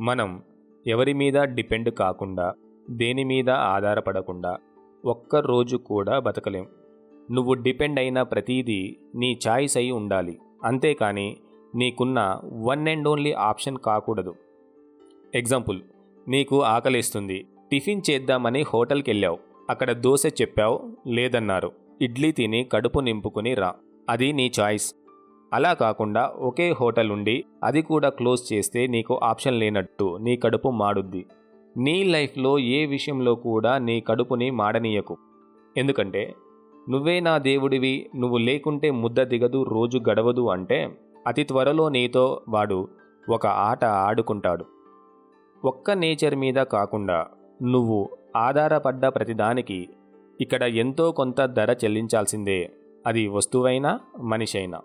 మనం ఎవరి మీద డిపెండ్ కాకుండా, దేని మీద ఆధారపడకుండా ఒక్కరోజు కూడా బతకలేం. నువ్వు డిపెండ్ అయిన ప్రతీదీ నీ చాయిస్ అయి ఉండాలి, అంతేకాని నీకున్న వన్ అండ్ ఓన్లీ ఆప్షన్ కాకూడదు. ఎగ్జాంపుల్, నీకు ఆకలేస్తుంది, టిఫిన్ చేద్దామని హోటల్కి వెళ్ళావు. అక్కడ దోశ చెప్పావు, లేదన్నారు. ఇడ్లీ తిని కడుపు నింపుకుని రా, అది నీ చాయిస్. అలా కాకుండా ఒకే హోటల్ ఉండి అది కూడా క్లోజ్ చేస్తే నీకు ఆప్షన్ లేనట్టు నీ కడుపు మాడుద్ది. నీ లైఫ్లో ఏ విషయంలో కూడా నీ కడుపుని మాడనీయకు. ఎందుకంటే నువ్వే నా దేవుడివి, నువ్వు లేకుంటే ముద్ద దిగదు, రోజు గడవదు అంటే అతి త్వరలో నీతో వాడు ఒక ఆట ఆడుకుంటాడు. ఒక్క నేచర్ మీద కాకుండా నువ్వు ఆధారపడ్డ ప్రతిదానికి ఇక్కడ ఎంతో కొంత ధర చెల్లించాల్సిందే. అది వస్తువైనా మనిషైనా.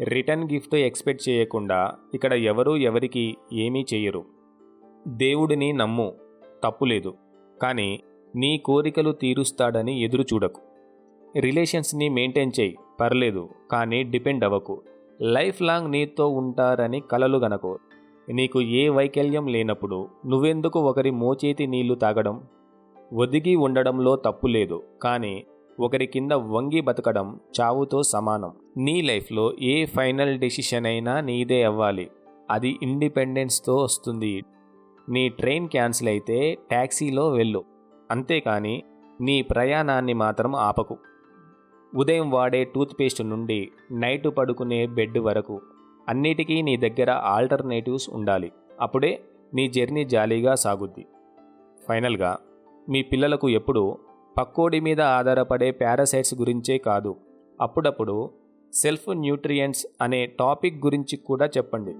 రిటర్న్ గిఫ్ట్ ఎక్స్పెక్ట్ చేయకుండా ఇక్కడ ఎవరూ ఎవరికి ఏమీ చేయరు. దేవుడిని నమ్ము, తప్పులేదు. కానీ నీ కోరికలు తీరుస్తాడని ఎదురు చూడకు. రిలేషన్స్ని మెయింటైన్ చేయి, పర్లేదు. కానీ డిపెండ్ అవ్వకు. లైఫ్ లాంగ్ నీతో ఉంటారని కలలు గనకు. నీకు ఏ వైకల్యం లేనప్పుడు నువ్వెందుకు ఒకరి మోచేతి నీళ్లు తాగడం? ఒదిగి ఉండడంలో తప్పు లేదు, కానీ ఒకరి కింద వంగి బతకడం చావుతో సమానం. నీ లైఫ్లో ఏ ఫైనల్ డెసిషన్ అయినా నీదే అవ్వాలి. అది ఇండిపెండెన్స్తో వస్తుంది. నీ ట్రైన్ క్యాన్సిల్ అయితే ట్యాక్సీలో వెళ్ళు, అంతేకాని నీ ప్రయాణాన్ని మాత్రం ఆపకు. ఉదయం వాడే టూత్పేస్ట్ నుండి నైట్ పడుకునే బెడ్ వరకు అన్నిటికీ నీ దగ్గర ఆల్టర్నేటివ్స్ ఉండాలి. అప్పుడే నీ జర్నీ జాలీగా సాగుద్ది. ఫైనల్గా మీ పిల్లలకు ఎప్పుడూ పక్కోడి మీద ఆధారపడే పారాసైట్స్ గురించే కాదు, అప్పుడప్పుడు సెల్ఫ్ న్యూట్రియంట్స్ అనే టాపిక్ గురించి కూడా చెప్పండి.